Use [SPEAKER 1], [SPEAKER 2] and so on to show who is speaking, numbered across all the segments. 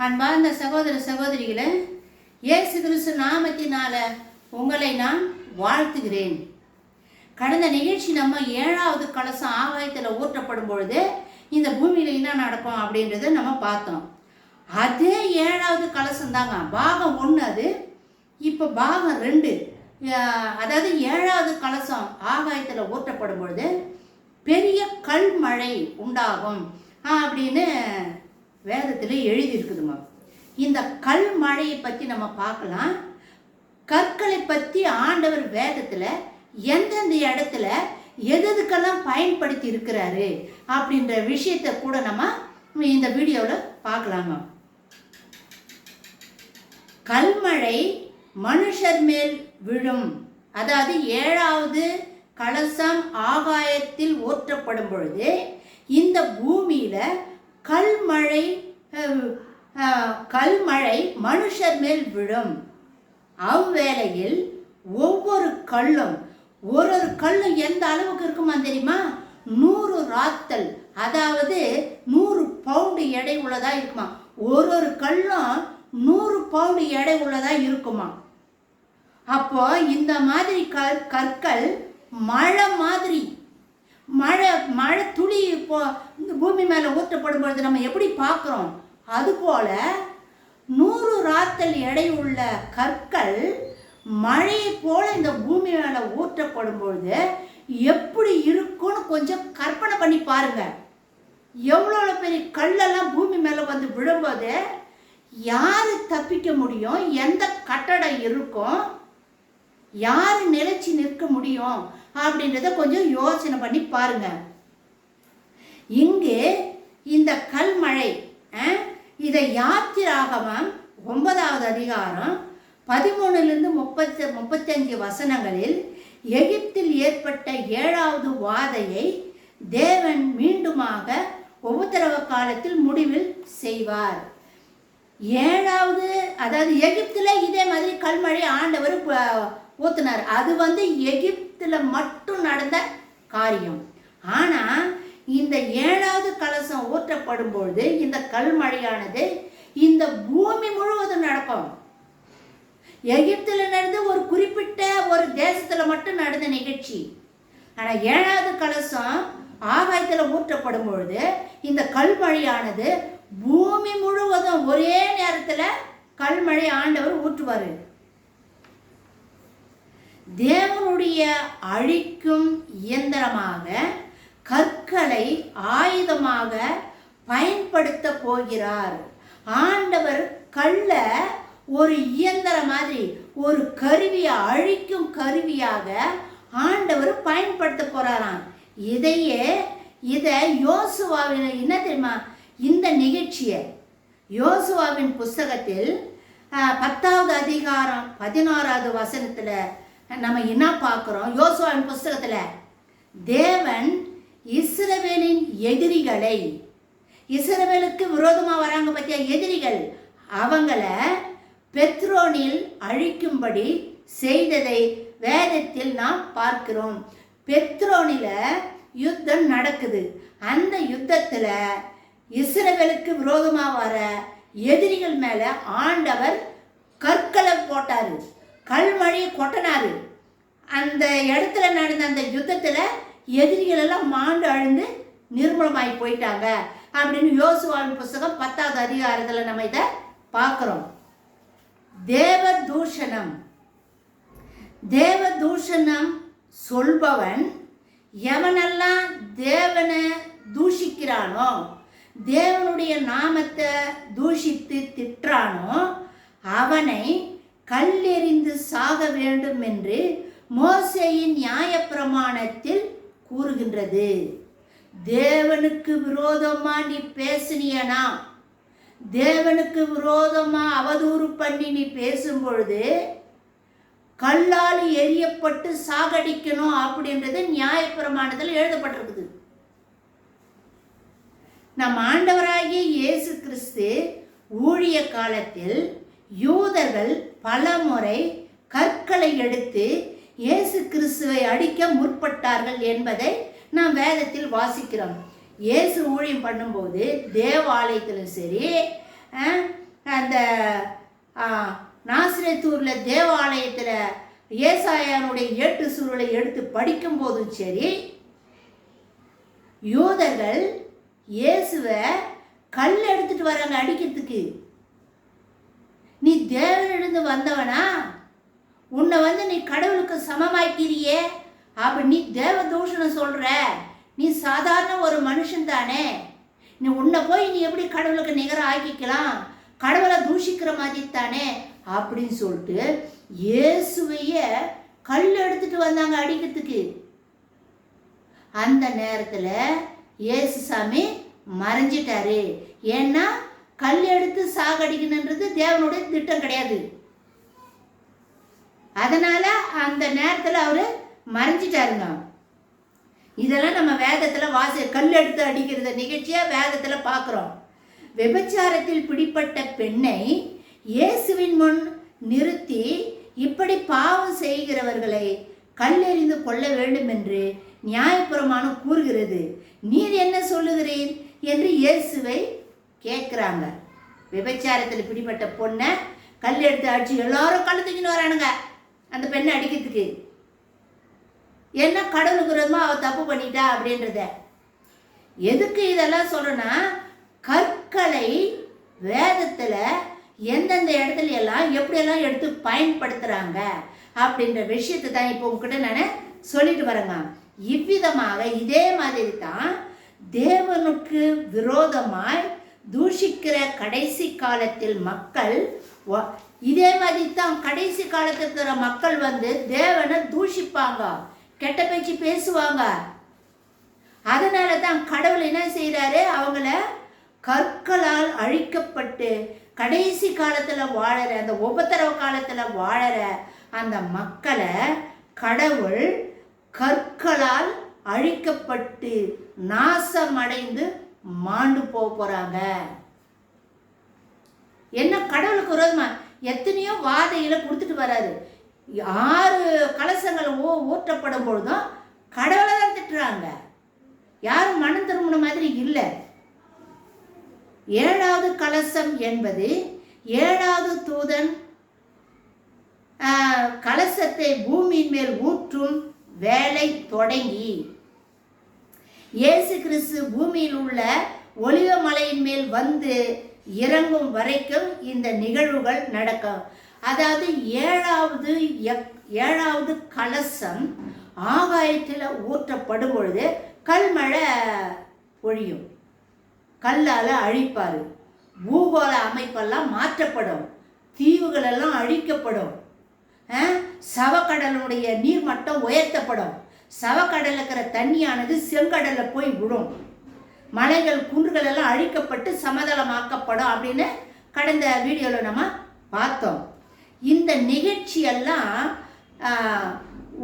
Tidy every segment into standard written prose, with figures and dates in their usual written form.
[SPEAKER 1] அன்பார்ந்த சகோதர சகோதரிகளே, இயேசு கிறிஸ்து நாமத்தினால உங்களை நான் வாழ்த்துகிறேன். கடந்த நிகழ்ச்சி நம்ம 7வது கலசம் ஆகாயத்தில் ஊற்றப்படும் பொழுது இந்த பூமியில் என்ன நடக்கும் அப்படின்றத நம்ம பார்த்தோம். அதே 7வது கலசம் தாங்க, பாகம் 1 அது. இப்போ பாகம் 2, அதாவது 7வது கலசம் ஆகாயத்தில் ஊற்றப்படும் பொழுது பெரிய கல்மழை உண்டாகும் அப்படின்னு வேதத்தில் எழுதியிருக்குதுங்க. இந்த கல்மழையை பற்றி நம்ம பார்க்கலாம். கற்களை பற்றி ஆண்டவர் வேதத்தில் எந்தெந்த இடத்துல எதுக்கெல்லாம் பயன்படுத்தி இருக்கிறாரு அப்படின்ற விஷயத்தை கூட நம்ம இந்த வீடியோவில் பார்க்கலாங்க. கல்மழை மனுஷர் மேல் விழும். அதாவது 7வது கலசம் ஆகாயத்தில் ஊற்றப்படும் பொழுது இந்த பூமியில கல்மழை மனுஷர் மேல் விழும். அவ்வேளையில் ஒவ்வொரு கல்லும் ஒரு கல்லும் எந்த அளவுக்கு இருக்குமா தெரியுமா? 100 ராத்தல், அதாவது 100 பவுண்டு எடை உள்ளதா இருக்குமா. ஒரு கல்லும் 100 பவுண்டு எடை உள்ளதா இருக்குமா. அப்போ இந்த மாதிரி கற்கள் மழை மாதிரி மழை துளி இப்போ இந்த பூமி மேலே ஊற்றப்படும் பொழுது நம்ம எப்படி பார்க்குறோம், அதுபோல் 100 ராத்தல் எடை உள்ள கற்கள் மழையை போல இந்த பூமி மேலே ஊற்றப்படும் பொழுது எப்படி இருக்கும்னு கொஞ்சம் கற்பனை பண்ணி பாருங்க. எவ்வளோ பெரிய கல்லெல்லாம் பூமி மேலே வந்து விழும்போது யார் தப்பிக்க முடியும்? எந்த கட்டடம் இருக்கும்? யார் நிலைச்சி நிற்க முடியும் அப்படின்றத கொஞ்சம் யோசனை பண்ணி பாருங்க. இங்கு இந்த கல்மழை இதை யாத்திராகமம் 9வது அதிகாரம் 13லிருந்து 35 வசனங்களில் எகிப்தில் ஏற்பட்ட 7வது வாதையை தேவன் மீண்டுமாக உபத்திரவ காலத்தில் முடிவில் செய்வார். 7வது, அதாவது எகிப்தில் இதே மாதிரி கல்மழை ஆண்டவர் ஊத்தினார். அது எகிப்தில் மட்டும் நடந்த காரியம். ஆனால் இந்த 7வது கலசம் ஊற்றப்படும் பொழுது இந்த கல்மழையானது இந்த பூமி முழுவதும் நடக்கும். எகிப்தில் நடந்து ஒரு குறிப்பிட்ட ஒரு தேசத்தில் மட்டும் நடந்த நிகழ்ச்சி. ஆனால் 7வது கலசம் ஆகாயத்தில் ஊற்றப்படும் பொழுது இந்த கல்மழையானது பூமி முழுவதும் ஒரே நேரத்தில் கல்மழை ஆண்டவர் ஊற்றுவார். தேவனுடைய அழிக்கும் இயந்திரமாக கற்களை ஆயுதமாக பயன்படுத்த போகிறார். ஆண்டவர் கல்லை ஒரு இயந்திரம் மாதிரி, ஒரு கருவியை, அழிக்கும் கருவியாக ஆண்டவர் பயன்படுத்த போறாராம். இதை யோசுவாவின் என்ன தெரியுமா, இந்த நிகழ்ச்சியை யோசுவாவின் புஸ்தகத்தில் 10வது அதிகாரம் 16வது வசனத்தில் நம்ம என்ன பார்க்குறோம்? யோசுவாவின் புஸ்தகத்தில் தேவன் இஸ்ரவேலின் எதிரிகளை, இஸ்ரவேலுக்கு விரோதமாக வராங்க பற்றிய எதிரிகள், அவங்கள பெத்ரோனில் அழிக்கும்படி செய்ததை வேதத்தில் நாம் பார்க்கிறோம். பெத்ரோனில் யுத்தம் நடக்குது. அந்த யுத்தத்தில் இஸ்ரவேலுக்கு விரோதமாக வர எதிரிகள் மேலே ஆண்டவர் கற்களை போட்டார், கல்மழையை கொட்டினார். அந்த இடத்துல நடந்த அந்த யுத்தத்தில் எதிரிகள் எல்லாம் மாண்டு அழிந்து நிர்மூலமாகி போயிட்டாங்க அப்படின்னு யோசுவாவின் புஸ்தகம் 10வது அதிகாரத்தில் நம்ம இதை பார்க்குறோம். தேவதூஷணம் சொல்பவன் எவனெல்லாம் தேவனை தூஷிக்கிறானோ, தேவனுடைய நாமத்தை தூஷித்து திட்டுறானோ அவனை கல்லெறிந்து சாக வேண்டும் என்று மோசேயின் நியாயப்பிரமாணத்தில் கூறுகின்றது. தேவனுக்கு விரோதமா நீ பேசினியனா, தேவனுக்கு விரோதமா அவதூறு பண்ணி நீ பேசும் பொழுது கல்லால் எரியப்பட்டு சாகடிக்கணும் அப்படின்றது நியாயப்பிரமாணத்தில் எழுதப்பட்டிருக்குது. நம் ஆண்டவராகிய இயேசு கிறிஸ்து ஊழிய காலத்தில் யூதர்கள் பல முறை கற்களை எடுத்து இயேசு கிறிஸ்துவை அடிக்க முற்பட்டார்கள் என்பதை நாம் வேதத்தில் வாசிக்கிறோம். இயேசு ஊழியம் பண்ணும்போது தேவாலயத்திலும் சரி, அந்த நாசரேத்தூரில் தேவாலயத்தில் ஏசாயானுடைய 8 சூழலை எடுத்து படிக்கும் போதும் சரி, யூதர்கள் இயேசுவை கல் எடுத்துட்டு வராங்க அடிக்கிறதுக்கு. நீ தேவனிலிருந்து வந்தவனா, உன்னை நீ கடவுளுக்கு சமமாக்கிறியே, அப்படி நீ தேவ தூஷணம் சொல்ற, நீ சாதாரண ஒரு மனுஷன் தானே, நீ உன்னை போய் நீ எப்படி கடவுளுக்கு நிகர ஆக்கிக்கலாம், கடவுளை தூஷிக்கிற மாதிரி தானே அப்படின்னு சொல்லிட்டு இயேசுவைய கல் எடுத்துட்டு வந்தாங்க அடிக்கிறதுக்கு. அந்த நேரத்தில் இயேசு சாமி மறைஞ்சிட்டாரு. ஏன்னா கல் எடுத்து சாகடிக்கணுன்றது தேவனுடைய திட்டம் கிடையாது. அதனால அந்த நேரத்தில் அவரு மறைஞ்சிட்டாருங்க. இதெல்லாம் நம்ம வேதத்தில் கல் எடுத்து அடிக்கிறத நிகழ்ச்சியா வேதத்தில் பார்க்குறோம். விபச்சாரத்தில் பிடிப்பட்ட பெண்ணை இயேசுவின் முன் நிறுத்தி இப்படி பாவம் செய்கிறவர்களை கல்லெறிந்து கொள்ள வேண்டும் என்று நியாயப்பிரமாணம் கூறுகிறது, நீர் என்ன சொல்லுகிறீர் என்று இயேசுவை கேட்குறாங்க. விபச்சாரத்தில் பிடிப்பட்ட பொண்ணை கல் எடுத்து அடிச்சு எல்லாரும் கல் தூக்கின்னு வரானுங்க அந்த பெண்ணை அடிக்கிறதுக்கு. என்ன கடவுளுக்கு விரோதமாக அவள் தப்பு பண்ணிட்டா அப்படின்றத. எதுக்கு இதெல்லாம் சொல்றேன்னா, கற்களை வேதத்தில் எந்தெந்த இடத்துல எல்லாம் எப்படியெல்லாம் எடுத்து பயன்படுத்துகிறாங்க அப்படின்ற விஷயத்தை தான் இப்போ உங்ககிட்ட நான் சொல்லிட்டு வரேங்க. இவ்விதமாக இதே மாதிரி தான் தேவனுக்கு விரோதமாய் தூஷிக்கிற கடைசி காலத்தில் மக்கள், இதே மாதிரி தான் கடைசி காலத்தில் இருக்கிற மக்கள் தேவனை தூஷிப்பாங்க, கெட்ட பேச்சு பேசுவாங்க. அதனால தான் கடவுள் என்ன செய்கிறாரு, அவங்கள கற்களால் அழிக்கப்பட்டு கடைசி காலத்தில் வாழற, அந்த உபத்திரவ காலத்தில் வாழற அந்த மக்களை கடவுள் கற்களால் அழிக்கப்பட்டு நாசமடைந்து மாண்டு போகிறாங்க. என்ன கடவுளுக்கு விரோதமா எத்தனையோ வாதைகளை கொடுத்துட்டு வராரு. 6 கலசங்கள் ஊற்றப்படும் பொழுதும் கடவுளை தான் திட்டுறாங்க. யாரும் மனம் திரும்பின மாதிரி இல்லை. 7வது கலசம் என்பது 7வது தூதன் கலசத்தை பூமியின் மேல் ஊற்றும் வேலை தொடங்கி இயேசு கிறிஸ்து பூமியில் உள்ள ஒலிவ மலையின் மேல் இறங்கும் வரைக்கும் இந்த நிகழ்வுகள் நடக்கும். அதாவது 7வது கலசம் ஆகாயத்தில் ஊற்றப்படும் பொழுது கல்மழை பொழியும், கல்லால் அழிப்பார், பூகோள அமைப்பெல்லாம் மாற்றப்படும், தீவுகள் எல்லாம் அழிக்கப்படும், சவக்கடலுடைய நீர்மட்டம் உயர்த்தப்படும், சவக்கடலில் இருக்கிற தண்ணியானது செங்கடலில் போய் விடும், மலைகள் குன்றுகள் எல்லாம் அழிக்கப்பட்டு சமதளமாக்கப்படும் அப்படின்னு கடந்த வீடியோவில் நம்ம பார்த்தோம். இந்த நிகழ்ச்சியெல்லாம்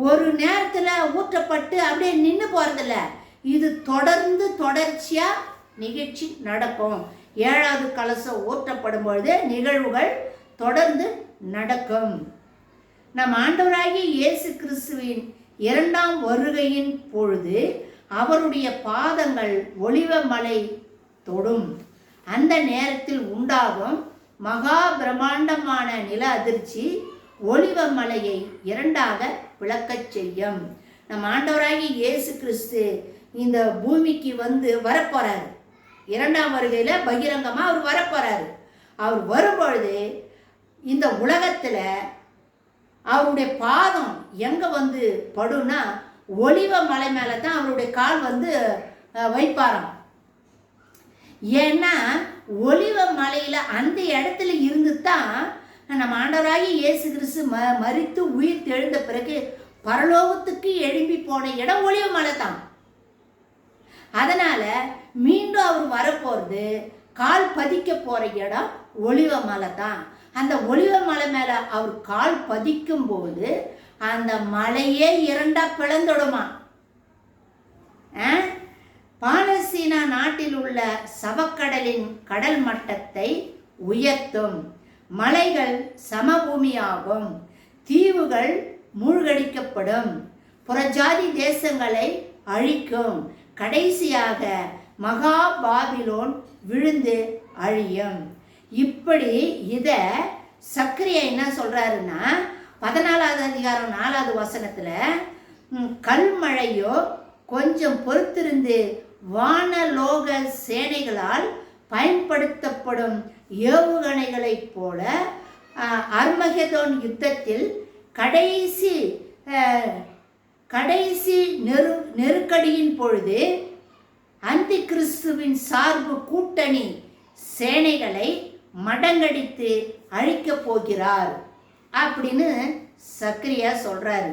[SPEAKER 1] ஒரு நேரத்தில் ஊற்றப்பட்டு அப்படியே நின்று போகிறதில்ல, இது தொடர்ச்சியாக நிகழ்ச்சி நடக்கும். 7வது கலசம் ஊற்றப்படும் பொழுது நிகழ்வுகள் தொடர்ந்து நடக்கும். நம் ஆண்டவராகிய இயேசு கிறிஸ்துவின் 2ஆம் வருகையின் பொழுது அவருடைய பாதங்கள் ஒலிவ மலை தொடும். அந்த நேரத்தில் உண்டாகும் மகா பிரம்மாண்டமான நில அதிர்ச்சி ஒலிவ மலையை 2ஆக விளக்கச் செய்யும். நம் ஆண்டவராகிய இயேசு கிறிஸ்து இந்த பூமிக்கு வரப்போறாரு. 2ஆம் வருகையில் பகிரங்கமாக அவர் வரப்போறாரு. அவர் வரும்பொழுது இந்த உலகத்தில் அவருடைய பாதம் எங்கே படும்னா ஒலிவ மலை மேலே தான் அவருடைய கால் வைப்பாராம். ஏன்னா ஒலிவ மலையில் அந்த இடத்துல இருந்து தான் நம்ம ஆண்டவராகி இயேசு கிறிஸ்து மரித்து உயிர் தெழுந்த பிறகு பரலோகத்துக்கு எழும்பி போன இடம் ஒலிவ மலை தான். அதனால் மீண்டும் அவர் வரப்போகிறது, கால் பதிக்க போகிற இடம் ஒலிவ மலை தான். அந்த ஒலிவ மலை மேலே அவர் கால் பதிக்கும் போது அந்த மலையே 2ஆ பிளந்துடுமா. பாலஸ்தீனா நாட்டில் உள்ள சவக்கடலின் கடல் மட்டத்தை உயர்த்தும், மலைகள் சமபூமியாகும், தீவுகள் மூழ்கடிக்கப்படும், புறஜாதி தேசங்களை அழிக்கும். கடைசியாக மகா பாபிலோன் விழுந்து அழியும். இப்படி இதை சக்கரியா என்ன சொல்றாருன்னா 14வது அதிகாரம் 4வது வசனத்துல கல்மழையோ கொஞ்சம் பொறுத்திருந்து வானலோக சேனைகளால் பயன்படுத்தப்படும் ஏவுகணைகளைப் போல அர்மகெதோன் யுத்தத்தில் கடைசி நெருக்கடியின் பொழுது அந்தி கிறிஸ்துவின் சார்பு கூட்டணி சேனைகளை மடங்கடித்து அழிக்கப் போகிறார் அப்படின்னு சக்கரியா சொல்றாரு.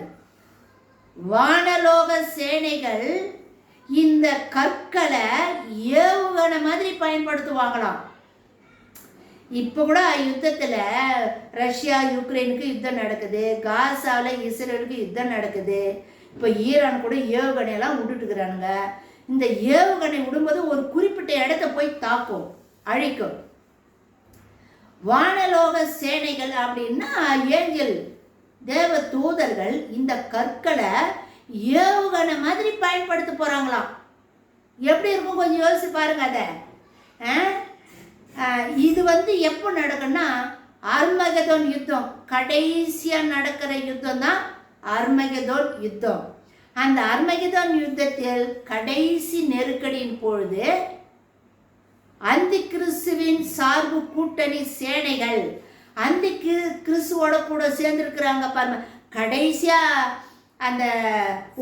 [SPEAKER 1] வானலோக சேனைகள் இந்த கற்களை ஏவுகணை மாதிரி பயன்படுத்துவாங்களாம். இப்போ கூட யுத்தத்தில் ரஷ்யா யுக்ரைனுக்கு யுத்தம் நடக்குது, காசாவில் இஸ்ரேலுக்கு யுத்தம் நடக்குது. இப்போ ஈரான் கூட ஏவுகணையெல்லாம் விட்டுட்டுக்கிறானுங்க. இந்த ஏவுகணை விடும்போது ஒரு குறிப்பிட்ட இடத்த போய் தாக்கும், அழிக்கும். வானலோக சேனைகள் அப்படின்னா ஏஞ்சல் தேவ தூதர்கள் இந்த கற்களை ஏவுகணை மாதிரி பயன்படுத்த போறாங்களாம். எப்படி இருக்கும் கொஞ்சம் யோசிச்சு பாருங்க. அதை இது எப்போ நடக்குன்னா அர்மகெதோன் யுத்தம், கடைசியா நடக்கிற யுத்தம் தான் அர்மகெதோன் யுத்தம். அந்த அர்மகெதோன் யுத்தத்தில் கடைசி நெருக்கடியின் பொழுது அந்தி கிறிஸ்துவின் சார்பு கூட்டணி சேனைகள் அந்தி கிறிஸ்துவோட கூட சேர்ந்துருக்குறாங்க பாருங்க. கடைசியா அந்த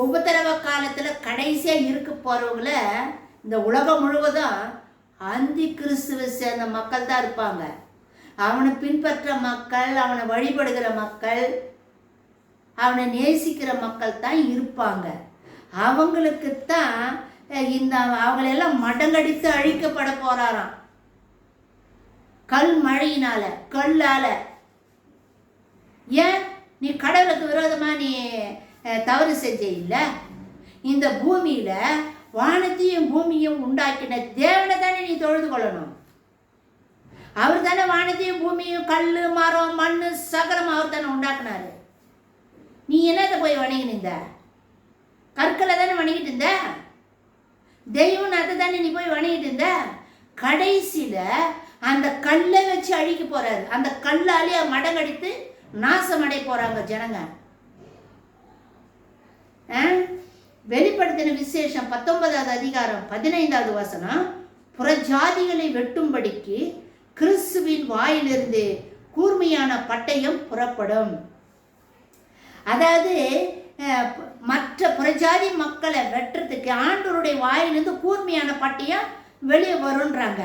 [SPEAKER 1] உபத்திரவ காலத்தில் கடைசியாக இருக்க போகிறவங்கள இந்த உலகம் முழுவதும் அந்தி கிறிஸ்துவை சேர்ந்த மக்கள் தான் இருப்பாங்க. அவனை பின்பற்ற மக்கள், அவனை வழிபடுகிற மக்கள், அவனை நேசிக்கிற மக்கள் தான் இருப்பாங்க. அவங்களுக்குத்தான் அவங்களெல்லாம் மடங்கடித்து அழிக்கப்பட போறாராம். கல் மழையினால, கல்லால. ஏன் நீ கடவுளுக்கு விரோதமா நீ தவறு செஞ்ச இல்லை? இந்த பூமியில வானத்தையும் பூமியும் உண்டாக்கின தேவனை தானே நீ தொழுது கொள்ளணும். அவர் தானே வானத்தையும் பூமியும் கல் மரம் மண் சகலம் அவர் தானே உண்டாக்குனாரு. நீ என்னத்தை போய் வணங்கின? கற்களை தானே வணங்கிட்டு இருந்த. தெய்வம் அதை தானே நீ போய் வணங்கிட்டு இருந்த. கடைசியில அந்த கல்லை வச்சு அழிக்க போறாரு. அந்த கல்லாலே மடங்கடித்து நாசமடை போறாங்க ஜனங்க. வெளிப்படுத்தின விசேஷம் 19வது அதிகாரம் 15வது வசனம், புறஜாதிகளை வெட்டும்படிக்கு கிறிஸ்துவின் வாயிலிருந்து கூர்மையான பட்டயம் புறப்படும். அதாவது மற்ற புறஜாதி மக்களை வெட்டுறதுக்கு ஆண்டவருடைய வாயிலிருந்து கூர்மையான பட்டயம் வெளியே வருன்றாங்க.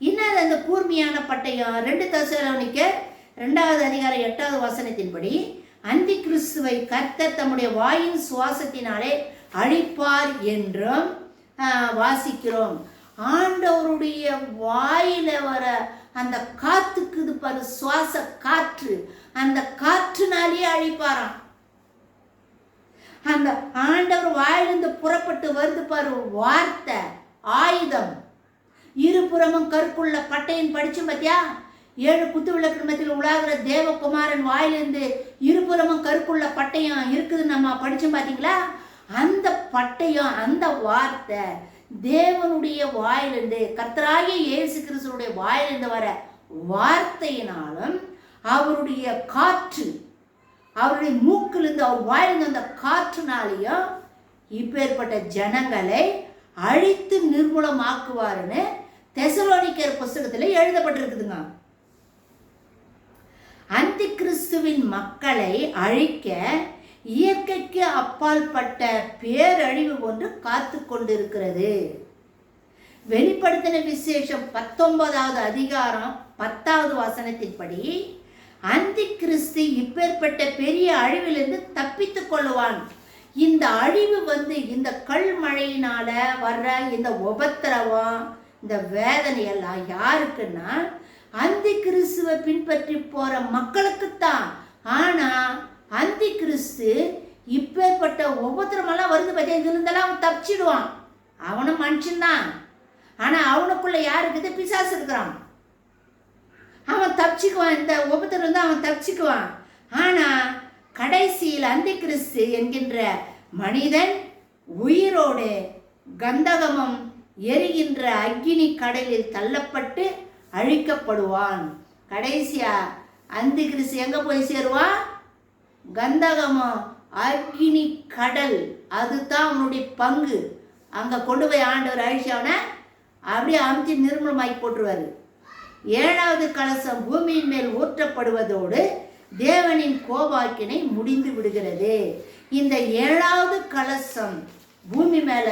[SPEAKER 1] இன்னும் அந்த கூர்மையான பட்டயம் 2 தெசலோனிக்கர் 2வது அதிகாரம் 8வது வசனத்தின்படி அந்தி கிறிஸ்துவை கர்த்தர் தம்முடைய வாயின் சுவாசத்தினாலே அழிப்பார் என்றும் வாசிக்கிறோம். ஆண்டவருடைய வாயில வர அந்த காத்துக்குது பாரு, சுவாச காற்று, அந்த காற்றுனாலே அழிப்பாராம். அந்த ஆண்டவர் வாயிலிருந்து புறப்பட்டு வருது பாரு வார்த்தை, ஆயுதம். இருபுறமும் கருக்குள்ள பட்டையின் படிச்சு பார்த்தியா? 7 குத்து விளக்கு மத்தியில் உலாகிற தேவகுமாரன் வாயிலிருந்து இருபுறமும் கருக்குள்ள பட்டயம் இருக்குது, நம்ம படிச்சு பார்த்தீங்களா? அந்த பட்டயம், அந்த வார்த்தை தேவனுடைய வாயிலிருந்து, கர்த்தராகிய இயேசு கிறிஸ்துவுடைய வாயிலிருந்து வர வார்த்தையினாலும் அவருடைய காற்று, அவருடைய மூக்கிலிருந்து அவர் வாயிலிருந்து அந்த காற்றுனாலேயும் இப்பேற்பட்ட ஜனங்களை அழித்து நிர்மூலமாக்குவாருன்னு தெசலோனிக்கர் புஸ்தகத்தில் எழுதப்பட்டிருக்குதுங்க. அந்தி கிறிஸ்துவின் மக்களை அழிக்க இயற்கைக்கு அப்பால் பட்ட பேரழிவு ஒன்று காத்து கொண்டிருக்கிறது. வெளிப்படுத்தின விசேஷம் 19வது அதிகாரம் 10வது வசனத்தின்படி அந்தி கிறிஸ்து இப்பேற்பட்ட பெரிய அழிவிலிருந்து தப்பித்துக் கொள்ளுவான். இந்த அழிவு இந்த கல் மழையினால வர்ற இந்த உபத்திரவம், இந்த வேதனை எல்லாம் யாருக்குன்னா அந்தி கிறிஸ்துவை பின்பற்றி போற மக்களுக்குத்தான். ஆனா அந்தி கிறிஸ்து இப்பேற்பட்ட உபத்திரமெல்லாம் வருது பத்தியா, இதுல இருந்தெல்லாம் அவன் தப்பிச்சிடுவான். அவனும் மனுஷன்தான், ஆனா அவனுக்குள்ள யாருக்குது? பிசாசு இருக்கிறான். அவன் தப்பிச்சுக்குவான், இந்த உபத்திரம் தான் அவன் தப்பிச்சுக்குவான். ஆனா கடைசியில் அந்தி கிறிஸ்து என்கின்ற மனிதன் உயிரோடு கந்தகமும் எரிகின்ற அக்கினி கடலில் தள்ளப்பட்டு அழிக்கப்படுவான். கடைசியா அந்தி கிறிஸ்து எங்க போய் சேருவான்? கந்தகமும் அக்கினி கடல், அதுதான் அவனுடைய பங்கு. அங்க கொண்டு போய் ஆண்டவர் அழிச்சவனை அப்படியே அமுத்தி நிர்மூலமாக்கி போட்டுருவாரு. 7வது கலசம் பூமியின் மேல் ஊற்றப்படுவதோடு தேவனின் கோபாக்கினை முடிந்து விடுகிறது. இந்த 7வது கலசம் பூமி மேல,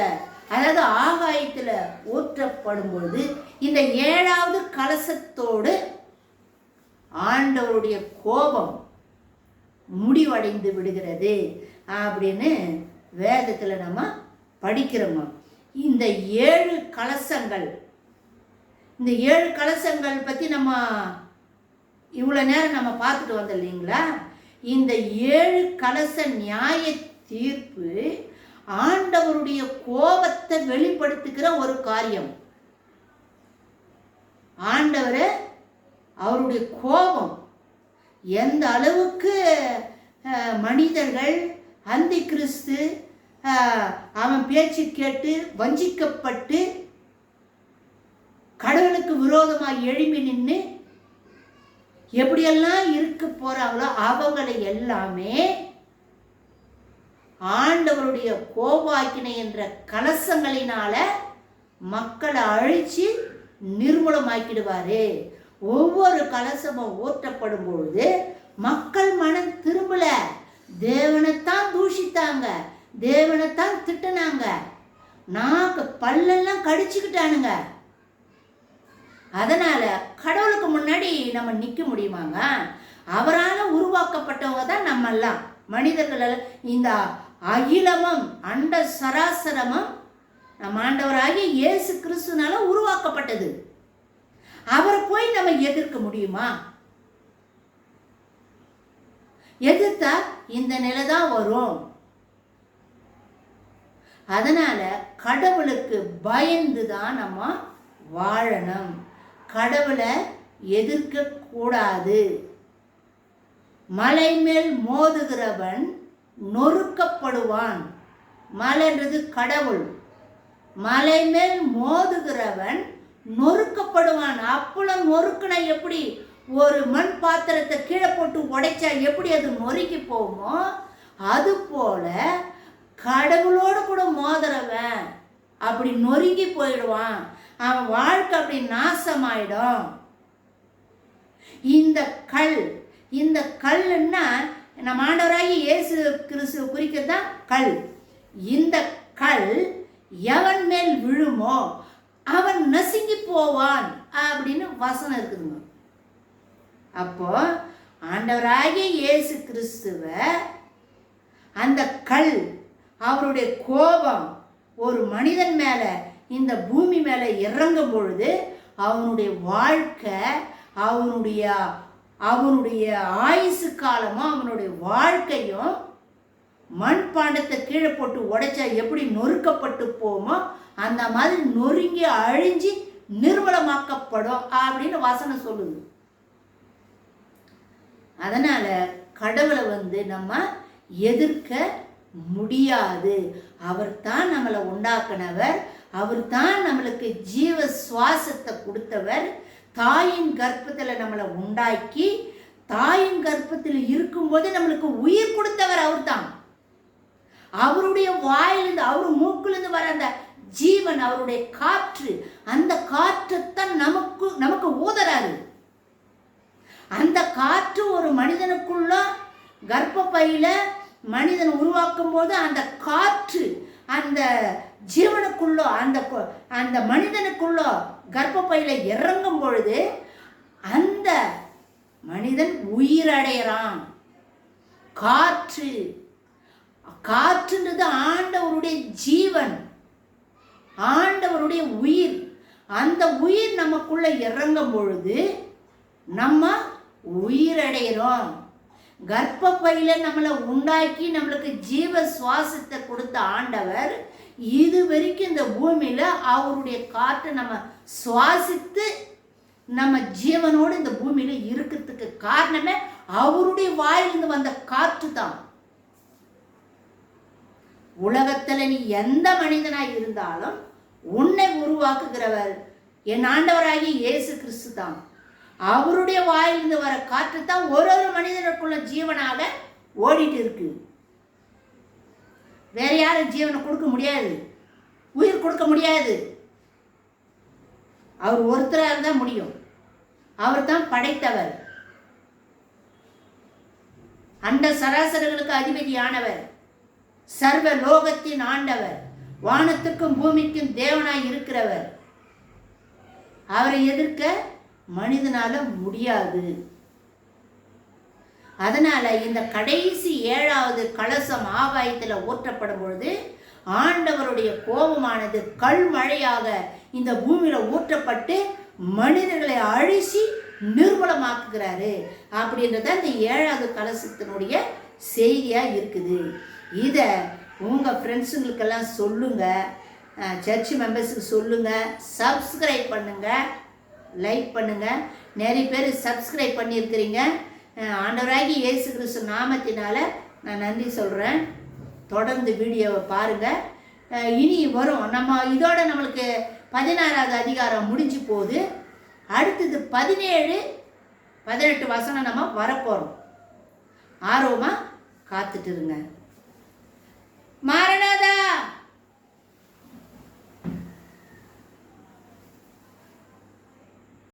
[SPEAKER 1] அதாவது ஆகாயத்தில் ஊற்றப்படும் பொழுது இந்த 7வது கலசத்தோடு ஆண்டவருடைய கோபம் முடிவடைந்து விடுகிறது அப்படின்னு வேதத்தில் நம்ம படிக்கிறோமா. இந்த 7 கலசங்கள், இந்த 7 கலசங்கள் பற்றி நம்ம இவ்வளோ நேரம் நம்ம பார்த்துட்டு வந்தோம் இல்லைங்களா. இந்த 7 கலச நியாய தீர்ப்பு ஆண்டவருடைய கோபத்தை வெளிப்படுத்துகிற ஒரு காரியம். ஆண்டவர் அவருடைய கோபம் எந்த அளவுக்கு மனிதர்கள் அந்தி கிறிஸ்து அவன் பேச்சு கேட்டு வஞ்சிக்கப்பட்டு கடவுளுக்கு விரோதமாக எழும்பி நின்று எப்படியெல்லாம் இருக்க போறாங்களோ அவங்களை எல்லாமே ஆண்டவருடைய கோபாக்கினை என்ற கலசங்களினால மக்களை அழிச்சு நிர்மூலமாக்கிடுவாரு. ஒவ்வொரு கலசமும் ஊற்றப்படும் பொழுது மக்கள் மனம் திரும்பல, தேவனைத்தான் தூஷித்தாங்க, தேவனைத்தான் திட்டினாங்க, நாக்கு பல்லெல்லாம் கடிச்சுக்கிட்டானுங்க. அதனால கடவுளுக்கு முன்னாடி நம்ம நிற்க முடியுமாங்க? அவரால் உருவாக்கப்பட்டவங்க தான் நம்ம எல்லாம் மனிதர்கள். இந்த அகிலமும் அண்ட சராசரமும் நம்ம ஆண்டவராகிய இயேசு கிறிஸ்துனால உருவாக்கப்பட்டது. அவரை போய் நம்ம எதிர்க்க முடியுமா? எதிர்த்தா இந்த நிலை தான் வரும். அதனால கடவுளுக்கு பயந்து தான் நம்ம வாழணும். கடவுளை எதிர்க்க கூடாது. மலை மேல் மோதுகிறவன் நொறுக்கப்படுவான். மலைன்றது கடவுள். மலை மேல் மோதுகிறவன் நொறுக்கப்படுவான். அப்பளம் நொறுக்குனா எப்படி ஒரு மண் பாத்திரத்தை கீழே போட்டு உடைச்சா எப்படி அது நொறுக்கி போகுமோ, அது போல கடவுளோடு கூட மோதுறவன் அப்படி நொறுங்கி போயிடுவான். அவன் வாழ்க்கை அப்படி நாசமாயிடும். இந்த கல்லுன்னா நம்ம ஆண்டவராகி இயேசு கிறிஸ்து குறிக்கிறது தான் கல். இந்த கல் எவன் மேல் விழுமோ அவன் நசுங்கி போவான் அப்படின்னு வசனம் இருக்குதுங்க. அப்போ ஆண்டவராகிய இயேசு கிறிஸ்துவ அந்த கல், அவருடைய கோபம் ஒரு மனிதன் மேல இந்த பூமி மேல இறங்கும் பொழுது அவனுடைய வாழ்க்கை, அவனுடைய ஆயுசு காலமும் அவனுடைய வாழ்க்கையும் மண்பாண்டத்தை கீழே போட்டு உடைச்சா எப்படி நொறுக்கப்பட்டு போமோ அந்த மாதிரி நொறுங்கி அழிஞ்சு நிர்மூலமாக்கப்படும் அப்படின்னு வசனம் சொல்லுது. அதனால கடவுளை நம்ம எதிர்க்க முடியாது. அவர் தான் நம்மளை உண்டாக்குனவர், அவர் தான் நம்மளுக்கு ஜீவ சுவாசத்தை கொடுத்தவர். தாயின் கர்ப்பத்தில் நம்மளை உண்டாக்கி தாயின் கர்ப்பத்தில் இருக்கும்போது நம்மளுக்கு உயிர் கொடுத்தவர் அவர் தான். அவருடைய வாயிலிருந்து, அவர் மூக்கிலிருந்து வர அந்த ஜீவன், அவருடைய காற்று, அந்த காற்றுத்தான் நமக்கு ஊதறாரு. அந்த காற்று ஒரு மனிதனுக்குள்ள கர்ப்பப்பையில மனிதன் உருவாக்கும் போது அந்த காற்று அந்த ஜீவனுக்குள்ளோ அந்த மனிதனுக்குள்ளோ கர்ப்பப்பையில இறங்கும் பொழுது அந்த மனிதன் உயிரடைகிறான். காற்றுன்றது ஆண்டவருடைய ஜீவன், ஆண்டவருடைய உயிர். அந்த உயிர் நமக்குள்ள இறங்கும் பொழுது நம்ம உயிரடைகிறோம். கர்ப்பப்பையில நம்மளை உண்டாக்கி நம்மளுக்கு ஜீவ சுவாசத்தை கொடுத்த ஆண்டவர் இது வரைக்கும் இந்த பூமியில அவருடைய காற்றை நம்ம சுவாசித்து நம்ம ஜீவனோடு இந்த பூமியில இருக்கிறதுக்கு காரணமே அவருடைய வாயிலிருந்து வந்த காற்று தான். உலகத்தில் நீ எந்த மனிதனாய் இருந்தாலும் உன்னை உருவாக்குகிறவர் என் ஆண்டவராகி இயேசு கிறிஸ்து தான். அவருடைய வாயிலிருந்து வர காற்று தான் ஒரு ஒரு மனிதனுக்குள்ள ஜீவனாக ஓடிட்டு இருக்கு. வேற யாரும் ஜீவனை கொடுக்க முடியாது, உயிர் கொடுக்க முடியாது. அவர் ஒருத்தராக தான் முடியும். அவர் தான் படைத்தவர், அண்ட சராசரங்களுக்கு அதிபதியானவர், சர்வ லோகத்தின் ஆண்டவர், வானத்துக்கும் பூமிக்கும் தேவனாய் இருக்கிறவர். அவரை எதிர்க்க மனிதனால முடியாது. அதனால இந்த கடைசி 7வது கலசம் ஆகாயத்தில் ஊற்றப்படும் பொழுது ஆண்டவருடைய கோபமானது கல் மழையாக இந்த பூமியில ஊற்றப்பட்டு மனிதர்களை அழிச்சு நிர்மூலமாக்குகிறாரு அப்படின்றத இந்த 7வது கலசத்தினுடைய செய்தியா இருக்குது. இதை உங்க ஃப்ரெண்ட்ஸுங்களுக்கெல்லாம் சொல்லுங்க, சர்ச் மெம்பர்ஸுக்கு சொல்லுங்க, சப்ஸ்கிரைப் பண்ணுங்க, லைக் பண்ணுங்க. நிறைய பேர் சப்ஸ்கிரைப் பண்ணியிருக்கிறீங்க. ஆண்டவராகி இயேசு கிறிஸ்து நாமத்தினால நான் நன்றி சொல்கிறேன். தொடர்ந்து வீடியோவை பாருங்கள். இனி வரும் நம்ம இதோட நம்மளுக்கு 16வது அதிகாரம் முடிஞ்சு போகுது. அடுத்தது 17, 18 வசனம் நம்ம வரப்போகிறோம். ஆர்வமாக காத்துட்டு இருங்க. மரண